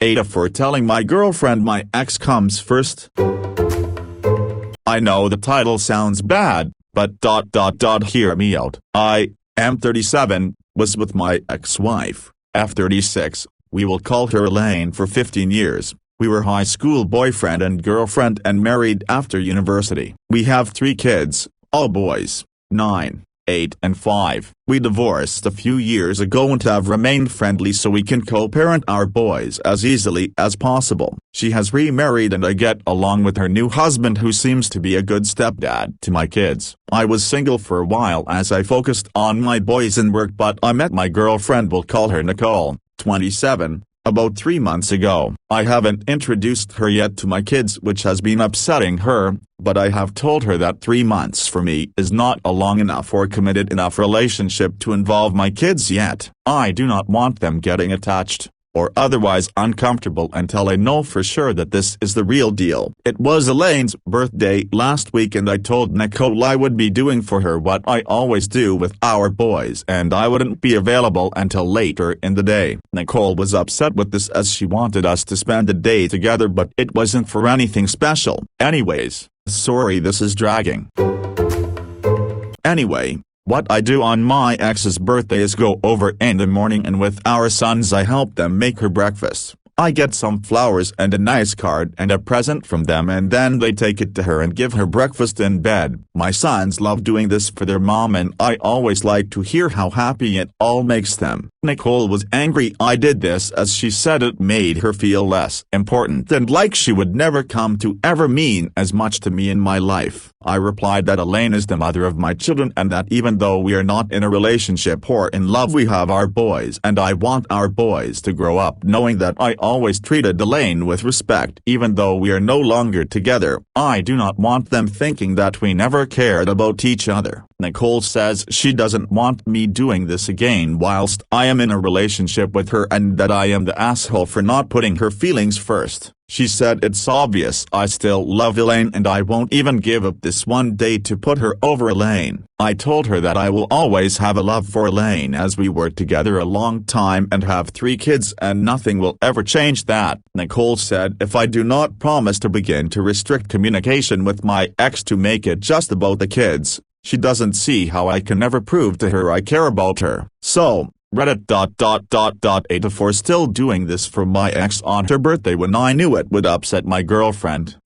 AITA for telling my girlfriend my ex comes first. I know the title sounds bad, but hear me out. I am 37, was with my ex-wife, F36, we will call her Elaine, for 15 years. We were high school boyfriend and girlfriend and married after university. We have 3 kids, all boys, 9, 8 and 5. We divorced a few years ago and have remained friendly so we can co-parent our boys as easily as possible. She has remarried and I get along with her new husband, who seems to be a good stepdad to my kids. I was single for a while as I focused on my boys and work, but I met my girlfriend, we'll call her Nicole, 27, about 3 months ago. I haven't introduced her yet to my kids, which has been upsetting her, but I have told her that 3 months for me is not a long enough or committed enough relationship to involve my kids yet. I do not want them getting attached or otherwise uncomfortable until I know for sure that this is the real deal. It was Elaine's birthday last week and I told Nicole I would be doing for her what I always do with our boys and I wouldn't be available until later in the day. Nicole was upset with this as she wanted us to spend the day together, but it wasn't for anything special. Anyways, sorry this is dragging. Anyway, what I do on my ex's birthday is go over in the morning and with our sons I help them make her breakfast. I get some flowers and a nice card and a present from them, and then they take it to her and give her breakfast in bed. My sons love doing this for their mom and I always like to hear how happy it all makes them. Nicole was angry I did this as she said it made her feel less important and like she would never come to ever mean as much to me in my life. I replied that Elaine is the mother of my children and that even though we are not in a relationship or in love, we have our boys and I want our boys to grow up knowing that I always treated Elaine with respect even though we are no longer together. I do not want them thinking that we never cared about each other. Nicole says she doesn't want me doing this again whilst I am in a relationship with her and that I am the asshole for not putting her feelings first. She said it's obvious I still love Elaine and I won't even give up this one day to put her over Elaine. I told her that I will always have a love for Elaine as we were together a long time and have 3 kids and nothing will ever change that. Nicole said if I do not promise to begin to restrict communication with my ex to make it just about the kids, she doesn't see how I can ever prove to her I care about her. So, Reddit AITA for still doing this for my ex on her birthday when I knew it would upset my girlfriend.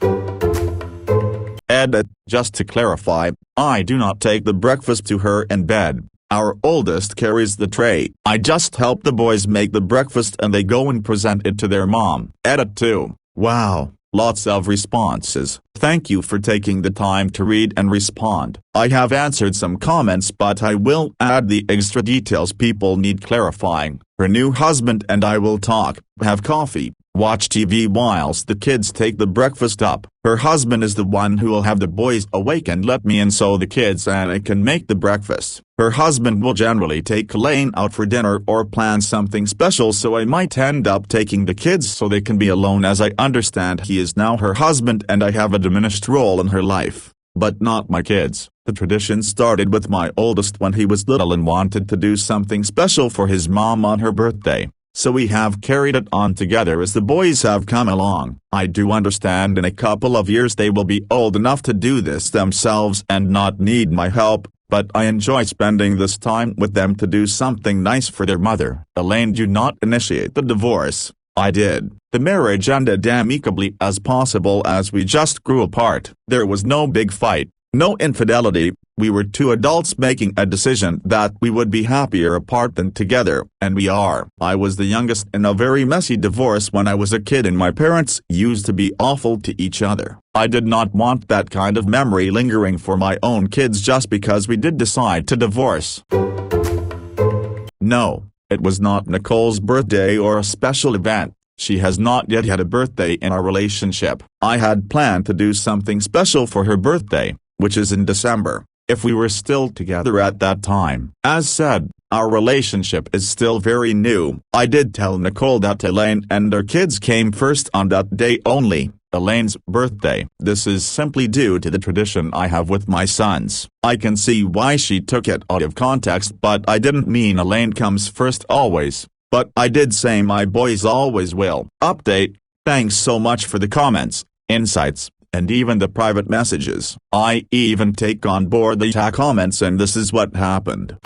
Edit, just to clarify, I do not take the breakfast to her in bed. Our oldest carries the tray. I just help the boys make the breakfast and they go and present it to their mom. Edit 2. Wow, lots of responses. Thank you for taking the time to read and respond. I have answered some comments but I will add the extra details people need clarifying. Her new husband and I will talk, have coffee, watch TV whilst the kids take the breakfast up. Her husband is the one who will have the boys awake and let me in so the kids and I can make the breakfast. Her husband will generally take Elaine out for dinner or plan something special, so I might end up taking the kids so they can be alone, as I understand he is now her husband and I have a diminished role in her life, but not my kids. The tradition started with my oldest when he was little and wanted to do something special for his mom on her birthday, so we have carried it on together as the boys have come along. I do understand in a couple of years they will be old enough to do this themselves and not need my help, but I enjoy spending this time with them to do something nice for their mother. Elaine did not initiate the divorce. I did. The marriage ended amicably as possible as we just grew apart. There was no big fight, no infidelity. We were 2 adults making a decision that we would be happier apart than together, and we are. I was the youngest in a very messy divorce when I was a kid and my parents used to be awful to each other. I did not want that kind of memory lingering for my own kids just because we did decide to divorce. No, it was not Nicole's birthday or a special event. She has not yet had a birthday in our relationship. I had planned to do something special for her birthday, which is in December, if we were still together at that time. As said, our relationship is still very new. I did tell Nicole that Elaine and our kids came first on that day only, Elaine's birthday. This is simply due to the tradition I have with my sons. I can see why she took it out of context, but I didn't mean Elaine comes first always. but I did say my boys always will. Update. Thanks so much for the comments, insights, and even the private messages. I even take on board the AITA comments, and this is what happened.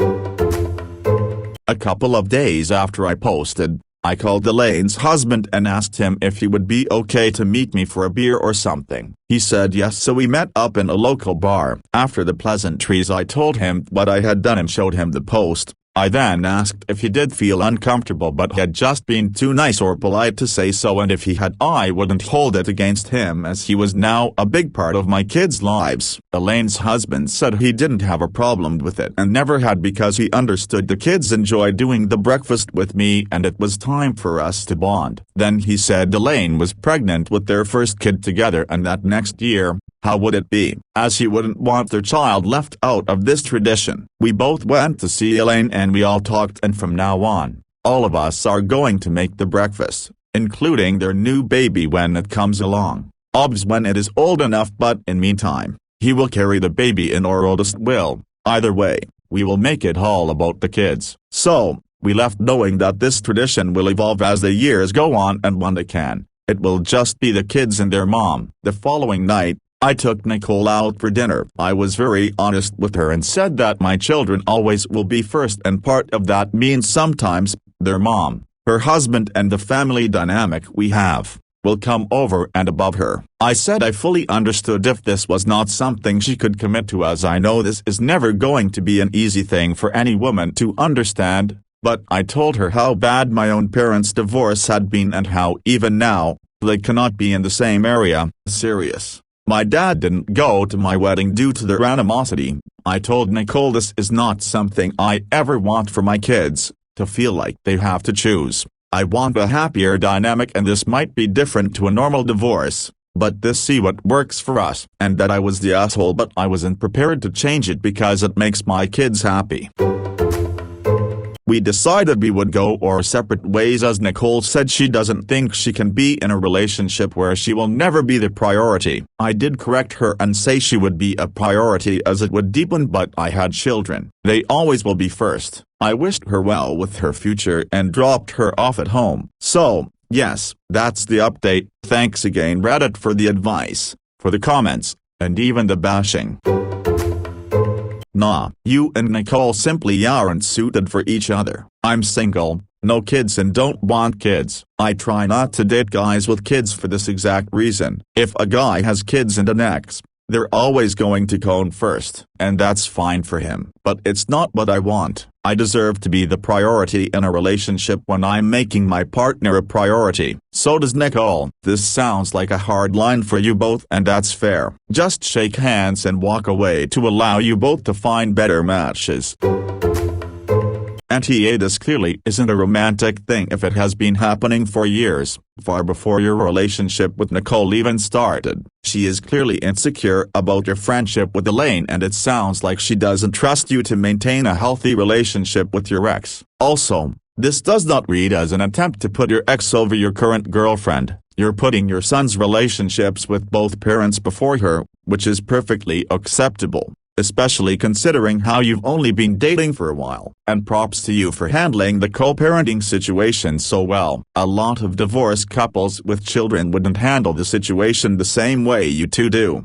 A couple of days after I posted, I called Elaine's husband and asked him if he would be okay to meet me for a beer or something. He said yes, so we met up in a local bar. After the pleasantries, I told him what I had done and showed him the post. I then asked if he did feel uncomfortable but had just been too nice or polite to say so, and if he had, I wouldn't hold it against him as he was now a big part of my kids' lives. Elaine's husband said he didn't have a problem with it and never had because he understood the kids enjoyed doing the breakfast with me and it was time for us to bond. Then he said Elaine was pregnant with their first kid together and that next year, how would it be, as he wouldn't want their child left out of this tradition. We both went to see Elaine and we all talked, and from now on, all of us are going to make the breakfast, including their new baby when it comes along. Obs when it is old enough, but in meantime, he will carry the baby and our oldest will. Either way, we will make it all about the kids. So, we left knowing that this tradition will evolve as the years go on, and when it can, it will just be the kids and their mom. The following night, I took Nicole out for dinner. I was very honest with her and said that my children always will be first, and part of that means sometimes, their mom, her husband, and the family dynamic we have, will come over and above her. I said I fully understood if this was not something she could commit to, as I know this is never going to be an easy thing for any woman to understand, but I told her how bad my own parents' divorce had been and how even now, they cannot be in the same area. Serious. My dad didn't go to my wedding due to their animosity. I told Nicole this is not something I ever want for my kids, to feel like they have to choose. I want a happier dynamic, and this might be different to a normal divorce, but this see what works for us. And that I was the asshole, but I wasn't prepared to change it because it makes my kids happy. We decided we would go our separate ways, as Nicole said she doesn't think she can be in a relationship where she will never be the priority. I did correct her and say she would be a priority as it would deepen, but I had children. They always will be first. I wished her well with her future and dropped her off at home. So, yes, that's the update. Thanks again Reddit for the advice, for the comments, and even the bashing. Nah, you and Nicole simply aren't suited for each other. I'm single, no kids, and don't want kids. I try not to date guys with kids for this exact reason. If a guy has kids and an ex, they're always going to come first, and that's fine for him. But it's not what I want. I deserve to be the priority in a relationship when I'm making my partner a priority. So does Nicole. This sounds like a hard line for you both, and that's fair. Just shake hands and walk away to allow you both to find better matches. AITA, this clearly isn't a romantic thing if it has been happening for years, far before your relationship with Nicole even started. She is clearly insecure about your friendship with Elaine, and it sounds like she doesn't trust you to maintain a healthy relationship with your ex. Also, this does not read as an attempt to put your ex over your current girlfriend. You're putting your son's relationships with both parents before her, which is perfectly acceptable, especially considering how you've only been dating for a while. And props to you for handling the co-parenting situation so well. A lot of divorced couples with children wouldn't handle the situation the same way you two do.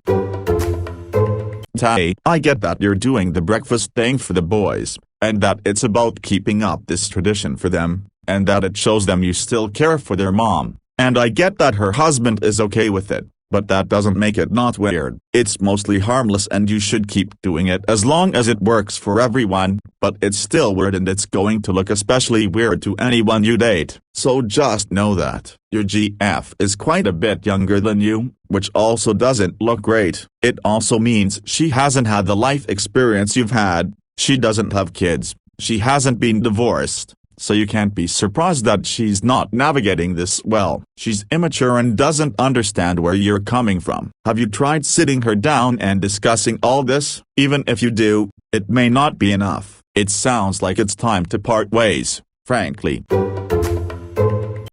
I get that you're doing the breakfast thing for the boys, and that it's about keeping up this tradition for them, and that it shows them you still care for their mom, and I get that her husband is okay with it. But that doesn't make it not weird. It's mostly harmless and you should keep doing it as long as it works for everyone, but it's still weird, and it's going to look especially weird to anyone you date. So just know that your GF is quite a bit younger than you, which also doesn't look great. It also means she hasn't had the life experience you've had. She doesn't have kids. She hasn't been divorced. So you can't be surprised that she's not navigating this well. She's immature and doesn't understand where you're coming from. Have you tried sitting her down and discussing all this? Even if you do, it may not be enough. It sounds like it's time to part ways, frankly.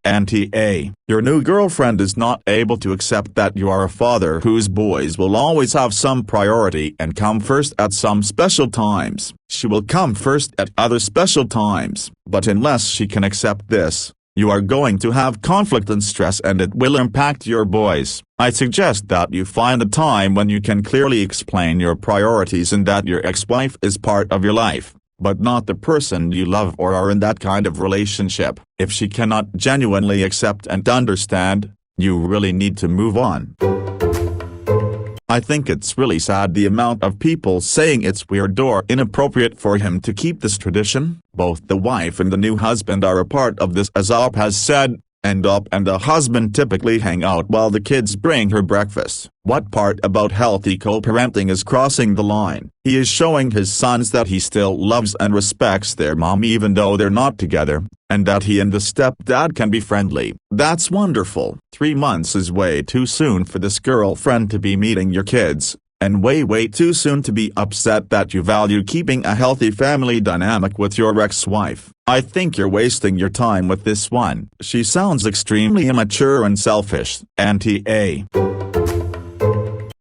Auntie A, your new girlfriend is not able to accept that you are a father whose boys will always have some priority and come first at some special times. She will come first at other special times, but unless she can accept this, you are going to have conflict and stress, and it will impact your boys. I suggest that you find a time when you can clearly explain your priorities and that your ex-wife is part of your life, but not the person you love or are in that kind of relationship. If she cannot genuinely accept and understand, you really need to move on. I think it's really sad the amount of people saying it's weird or inappropriate for him to keep this tradition. Both the wife and the new husband are a part of this, as Up has said. And Up and the husband typically hang out while the kids bring her breakfast. What part about healthy co-parenting is crossing the line? He is showing his sons that he still loves and respects their mom even though they're not together, and that he and the stepdad can be friendly. That's wonderful. 3 months is way too soon for this girlfriend to be meeting your kids, and way too soon to be upset that you value keeping a healthy family dynamic with your ex-wife. I think you're wasting your time with this one. She sounds extremely immature and selfish. Auntie A.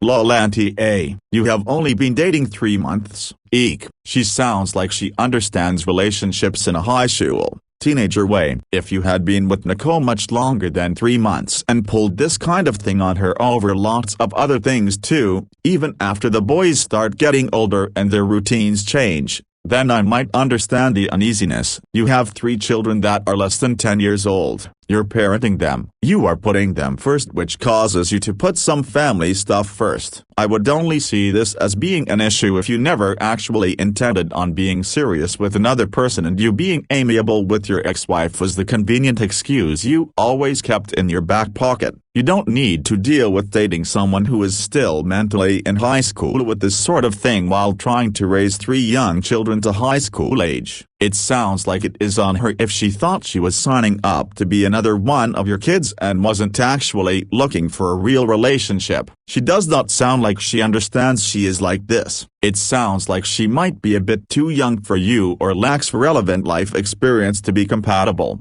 Lol. Auntie A, you have only been dating 3 months. Eek. She sounds like she understands relationships in a high school, teenager way. If you had been with Nicole much longer than 3 months and pulled this kind of thing on her over lots of other things too, even after the boys start getting older and their routines change, then I might understand the uneasiness. You have 3 children that are less than 10 years old. You're parenting them. You are putting them first, which causes you to put some family stuff first. I would only see this as being an issue if you never actually intended on being serious with another person, and you being amiable with your ex-wife was the convenient excuse you always kept in your back pocket. You don't need to deal with dating someone who is still mentally in high school with this sort of thing while trying to raise 3 young children to high school age. It sounds like it is on her if she thought she was signing up to be another one of your kids and wasn't actually looking for a real relationship. She does not sound like she understands she is like this. It sounds like she might be a bit too young for you or lacks relevant life experience to be compatible.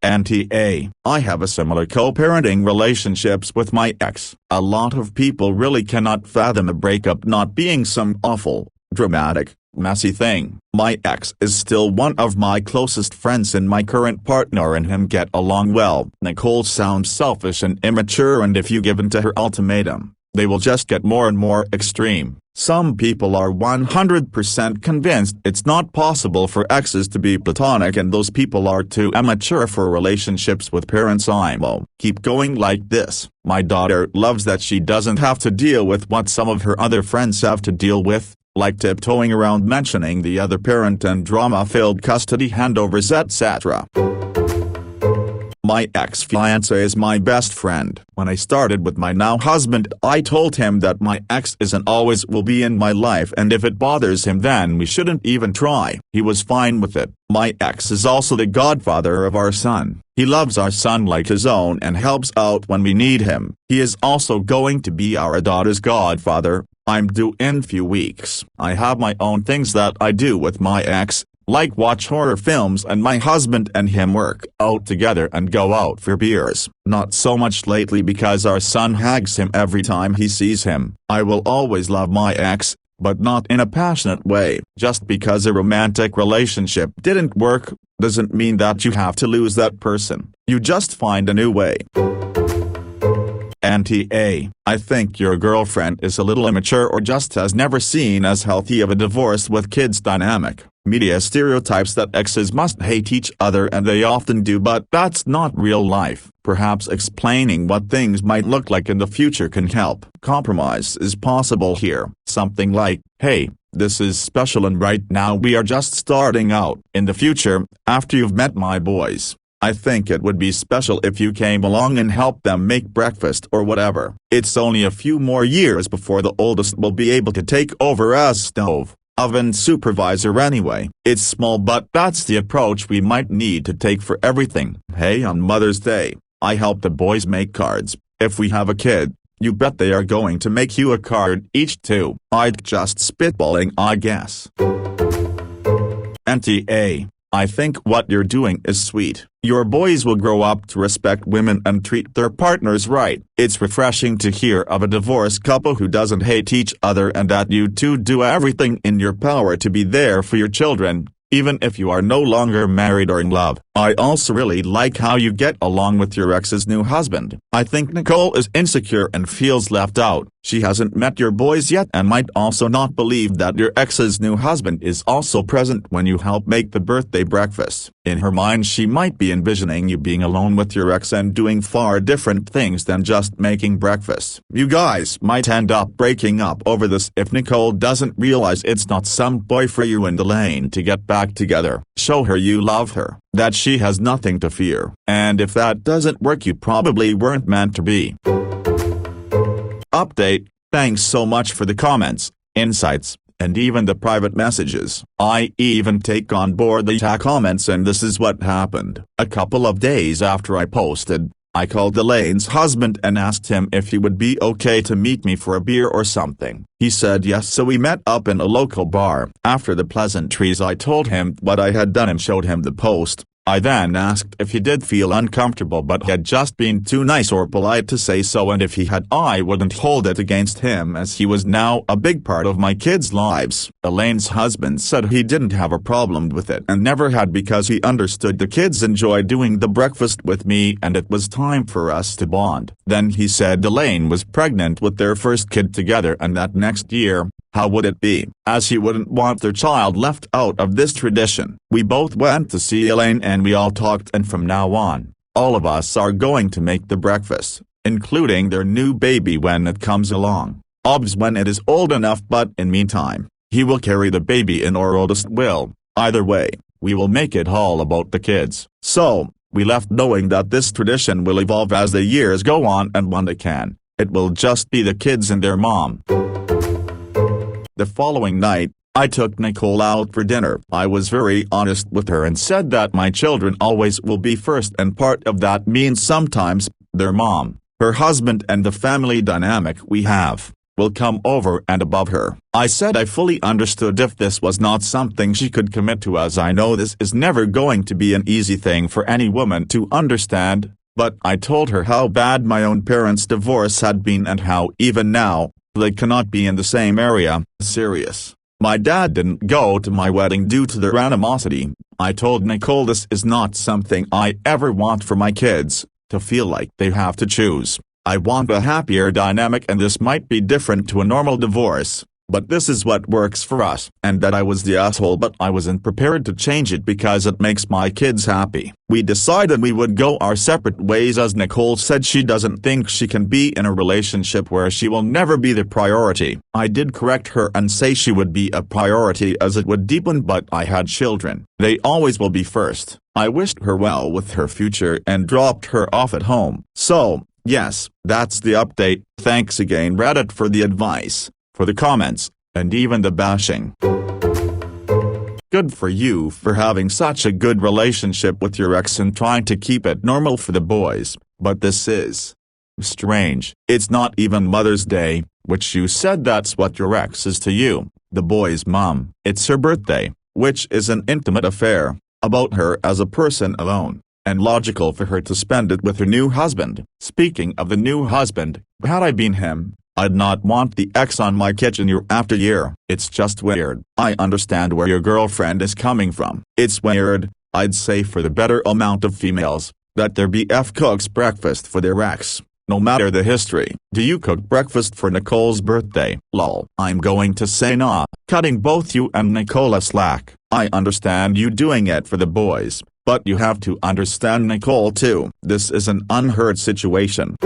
Auntie A, I have a similar co-parenting relationships with my ex. A lot of people really cannot fathom a breakup not being some awful, dramatic, messy thing. My ex is still one of my closest friends, and my current partner and him get along well. Nicole sounds selfish and immature, and if you give in to her ultimatum, they will just get more and more extreme. Some people are 100% convinced it's not possible for exes to be platonic, and those people are too immature for relationships with parents. IMO. Keep going like this. My daughter loves that she doesn't have to deal with what some of her other friends have to deal with, like tiptoeing around mentioning the other parent and drama-filled custody handovers, etc. My ex-fiancé is my best friend. When I started with my now husband, I told him that my ex is and always will be in my life, and if it bothers him then we shouldn't even try. He was fine with it. My ex is also the godfather of our son. He loves our son like his own and helps out when we need him. He is also going to be our daughter's godfather. I'm due in few weeks. I have my own things that I do with my ex, like watch horror films, and my husband and him work out together and go out for beers. Not so much lately because our son hugs him every time he sees him. I will always love my ex, but not in a passionate way. Just because a romantic relationship didn't work, doesn't mean that you have to lose that person. You just find a new way. Auntie A, I think your girlfriend is a little immature or just has never seen as healthy of a divorce with kids dynamic. Media stereotypes that exes must hate each other, and they often do, but that's not real life. Perhaps explaining what things might look like in the future can help. Compromise is possible here. Something like, hey, this is special and right now we are just starting out. In the future, after you've met my boys, I think it would be special if you came along and helped them make breakfast or whatever. It's only a few more years before the oldest will be able to take over as oven supervisor anyway. It's small, but that's the approach we might need to take for everything. Hey, on Mother's Day, I help the boys make cards. If we have a kid, you bet they are going to make you a card each too. I'd just spitballing, I guess. Auntie A, I think what you're doing is sweet. Your boys will grow up to respect women and treat their partners right. It's refreshing to hear of a divorced couple who doesn't hate each other and that you two do everything in your power to be there for your children, even if you are no longer married or in love. I also really like how you get along with your ex's new husband. I think Nicole is insecure and feels left out. She hasn't met your boys yet and might also not believe that your ex's new husband is also present when you help make the birthday breakfast. In her mind, she might be envisioning you being alone with your ex and doing far different things than just making breakfast. You guys might end up breaking up over this if Nicole doesn't realize it's not some boy for you and Elaine to get back together. Show her you love her, that she has nothing to fear, and if that doesn't work, you probably weren't meant to be. Update: thanks so much for the comments, insights, and even the private messages. I even take on board the AITA comments, and this is what happened. A couple of days after I posted, I called Elaine's husband and asked him if he would be okay to meet me for a beer or something. He said yes, so we met up in a local bar. After the pleasantries, I told him what I had done and showed him the post. I then asked if he did feel uncomfortable but had just been too nice or polite to say so, and if he had, I wouldn't hold it against him as he was now a big part of my kids' lives. Elaine's husband said he didn't have a problem with it and never had because he understood the kids enjoyed doing the breakfast with me and it was time for us to bond. Then he said Elaine was pregnant with their first kid together and that next year, how would it be, as he wouldn't want their child left out of this tradition. We both went to see Elaine and we all talked, and from now on, all of us are going to make the breakfast, including their new baby when it comes along. Obs when it is old enough, but in meantime, he will carry the baby and our oldest will. Either way, we will make it all about the kids. So, we left knowing that this tradition will evolve as the years go on, and when it can, it will just be the kids and their mom. The following night, I took Nicole out for dinner. I was very honest with her and said that my children always will be first, and part of that means sometimes, their mom, her husband, and the family dynamic we have, will come over and above her. I said I fully understood if this was not something she could commit to, as I know this is never going to be an easy thing for any woman to understand, but I told her how bad my own parents' divorce had been and how even now, they cannot be in the same area. Serious. My dad didn't go to my wedding due to their animosity. I told Nicole this is not something I ever want for my kids, to feel like they have to choose. I want a happier dynamic, and this might be different to a normal divorce, but this is what works for us. And that I was the asshole, but I wasn't prepared to change it because it makes my kids happy. We decided we would go our separate ways, as Nicole said she doesn't think she can be in a relationship where she will never be the priority. I did correct her and say she would be a priority as it would deepen, but I had children. They always will be first. I wished her well with her future and dropped her off at home. So, yes, that's the update. Thanks again Reddit for the advice, for the comments, and even the bashing. Good for you for having such a good relationship with your ex and trying to keep it normal for the boys, but this is strange. It's not even Mother's Day, which you said that's what your ex is to you, the boy's mom. It's her birthday, which is an intimate affair, about her as a person alone, and logical for her to spend it with her new husband. Speaking of the new husband, had I been him, I'd not want the ex on my kitchen year after year. It's just weird. I understand where your girlfriend is coming from. It's weird, I'd say for the better amount of females, that their BF cooks breakfast for their ex, no matter the history. Do you cook breakfast for Nicole's birthday? Lol. I'm going to say nah, cutting both you and Nicole slack. I understand you doing it for the boys, but you have to understand Nicole too. This is an unheard situation.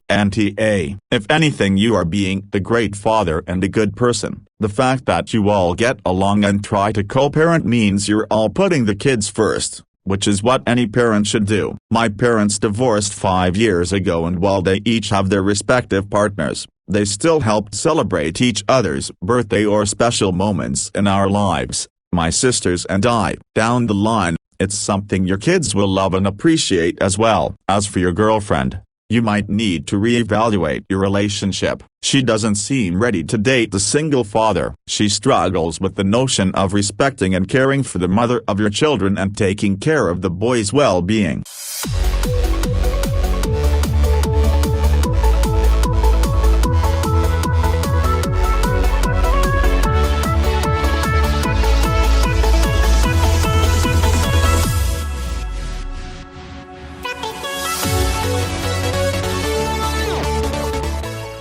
Anti-A. If anything, you are being the great father and a good person. The fact that you all get along and try to co-parent means you're all putting the kids first, which is what any parent should do. My parents divorced 5 years ago, and while they each have their respective partners, they still helped celebrate each other's birthday or special moments in our lives, my sisters and I. Down the line, it's something your kids will love and appreciate as well. As for your girlfriend, You might need to reevaluate your relationship. She doesn't seem ready to date the single father. She struggles with the notion of respecting and caring for the mother of your children and taking care of the boy's well-being.